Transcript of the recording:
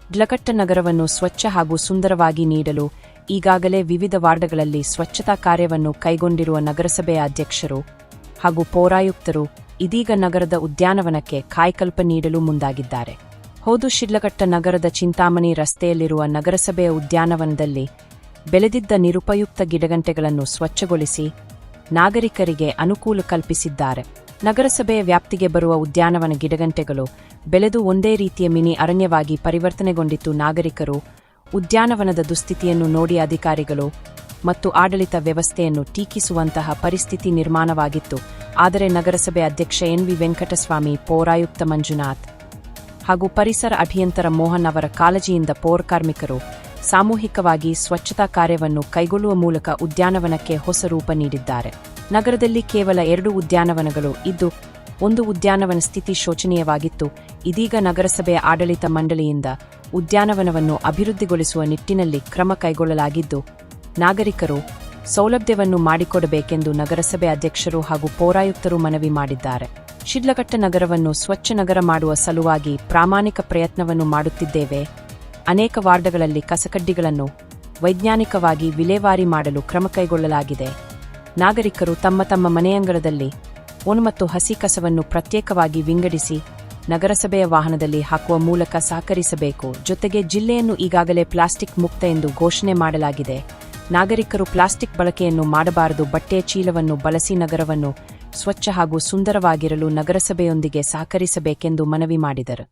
ಶಿಡ್ಲಘಟ್ಟ ನಗರವನ್ನು ಸ್ವಚ್ಛ ಹಾಗೂ ಸುಂದರವಾಗಿ ನೀಡಲು ಈಗಾಗಲೇ ವಿವಿಧ ವಾರ್ಡ್ಗಳಲ್ಲಿ ಸ್ವಚ್ಛತಾ ಕಾರ್ಯವನ್ನು ಕೈಗೊಂಡಿರುವ ನಗರಸಭೆಯ ಅಧ್ಯಕ್ಷರು ಹಾಗೂ ಪೌರಾಯುಕ್ತರು ಇದೀಗ ನಗರದ ಉದ್ಯಾನವನಕ್ಕೆ ಕಾಯಕಲ್ಪ ನೀಡಲು ಮುಂದಾಗಿದ್ದಾರೆ. ಹೌದು, ಶಿಡ್ಲಘಟ್ಟ ನಗರದ ಚಿಂತಾಮಣಿ ರಸ್ತೆಯಲ್ಲಿರುವ ನಗರಸಭೆಯ ಉದ್ಯಾನವನದಲ್ಲಿ ಬೆಳೆದಿದ್ದ ನಿರುಪಯುಕ್ತ ಗಿಡಗಂಟೆಗಳನ್ನು ಸ್ವಚ್ಛಗೊಳಿಸಿ ನಾಗರಿಕರಿಗೆ ಅನುಕೂಲ ಕಲ್ಪಿಸಿದ್ದಾರೆ. ನಗರಸಭೆಯ ವ್ಯಾಪ್ತಿಗೆ ಬರುವ ಉದ್ಯಾನವನ ಗಿಡಗಂಟೆಗಳು ಬೆಳೆದು ಒಂದೇ ರೀತಿಯ ಮಿನಿ ಅರಣ್ಯವಾಗಿ ಪರಿವರ್ತನೆಗೊಂಡಿತ್ತು. ನಾಗರಿಕರು ಉದ್ಯಾನವನದ ದುಸ್ಥಿತಿಯನ್ನು ನೋಡಿ ಅಧಿಕಾರಿಗಳು ಮತ್ತು ಆಡಳಿತ ವ್ಯವಸ್ಥೆಯನ್ನು ಟೀಕಿಸುವಂತಹ ಪರಿಸ್ಥಿತಿ ನಿರ್ಮಾಣವಾಗಿತ್ತು. ಆದರೆ ನಗರಸಭೆ ಅಧ್ಯಕ್ಷ ಎನ್.ವಿ. ವೆಂಕಟಸ್ವಾಮಿ, ಪೌರಾಯುಕ್ತ ಮಂಜುನಾಥ್ ಹಾಗೂ ಪರಿಸರ ಅಭಿಯಂತರ ಮೋಹನ್ ಅವರ ಕಾಳಜಿಯಿಂದ ಪೌರಕಾರ್ಮಿಕರು ಸಾಮೂಹಿಕವಾಗಿ ಸ್ವಚ್ಛತಾ ಕಾರ್ಯವನ್ನು ಕೈಗೊಳ್ಳುವ ಮೂಲಕ ಉದ್ಯಾನವನಕ್ಕೆ ಹೊಸ ರೂಪ ನೀಡಿದ್ದಾರೆ. ನಗರದಲ್ಲಿ ಕೇವಲ 2 ಉದ್ಯಾನವನಗಳು ಇದ್ದು, ಒಂದು ಉದ್ಯಾನವನ ಸ್ಥಿತಿ ಶೋಚನೀಯವಾಗಿತ್ತು. ಇದೀಗ ನಗರಸಭೆಯ ಆಡಳಿತ ಮಂಡಳಿಯಿಂದ ಉದ್ಯಾನವನವನ್ನು ಅಭಿವೃದ್ಧಿಗೊಳಿಸುವ ನಿಟ್ಟಿನಲ್ಲಿ ಕ್ರಮ ಕೈಗೊಳ್ಳಲಾಗಿದ್ದು, ನಾಗರಿಕರು ಸೌಲಭ್ಯವನ್ನು ಮಾಡಿಕೊಡಬೇಕೆಂದು ನಗರಸಭೆ ಅಧ್ಯಕ್ಷರು ಹಾಗೂ ಪೌರಾಯುಕ್ತರು ಮನವಿ ಮಾಡಿದ್ದಾರೆ. ಶಿಡ್ಲಘಟ್ಟ ನಗರವನ್ನು ಸ್ವಚ್ಛ ನಗರ ಮಾಡುವ ಸಲುವಾಗಿ ಪ್ರಾಮಾಣಿಕ ಪ್ರಯತ್ನವನ್ನು ಮಾಡುತ್ತಿದ್ದೇವೆ. ಅನೇಕ ವಾರ್ಡ್ಗಳಲ್ಲಿ ಕಸಕಡ್ಡಿಗಳನ್ನು ವೈಜ್ಞಾನಿಕವಾಗಿ ವಿಲೇವಾರಿ ಮಾಡಲು ಕ್ರಮ ಕೈಗೊಳ್ಳಲಾಗಿದೆ. ನಾಗರಿಕರು ತಮ್ಮ ತಮ್ಮ ಮನೆಯಂಗಳದಲ್ಲಿ ಒಣ ಮತ್ತು ಹಸಿ ಕಸವನ್ನು ಪ್ರತ್ಯೇಕವಾಗಿ ವಿಂಗಡಿಸಿ ನಗರಸಭೆಯ ವಾಹನದಲ್ಲಿ ಹಾಕುವ ಮೂಲಕ ಸಹಕರಿಸಬೇಕು. ಜೊತೆಗೆ ಜಿಲ್ಲೆಯನ್ನು ಈಗಾಗಲೇ ಪ್ಲಾಸ್ಟಿಕ್ ಮುಕ್ತ ಎಂದು ಘೋಷಣೆ ಮಾಡಲಾಗಿದೆ. ನಾಗರಿಕರು ಪ್ಲಾಸ್ಟಿಕ್ ಬಳಕೆಯನ್ನು ಮಾಡಬಾರದು, ಬಟ್ಟೆಯ ಚೀಲವನ್ನು ಬಳಸಿ ನಗರವನ್ನು ಸ್ವಚ್ಛ ಹಾಗೂ ಸುಂದರವಾಗಿರಲು ನಗರಸಭೆಯೊಂದಿಗೆ ಸಹಕರಿಸಬೇಕೆಂದು ಮನವಿ ಮಾಡಿದರು.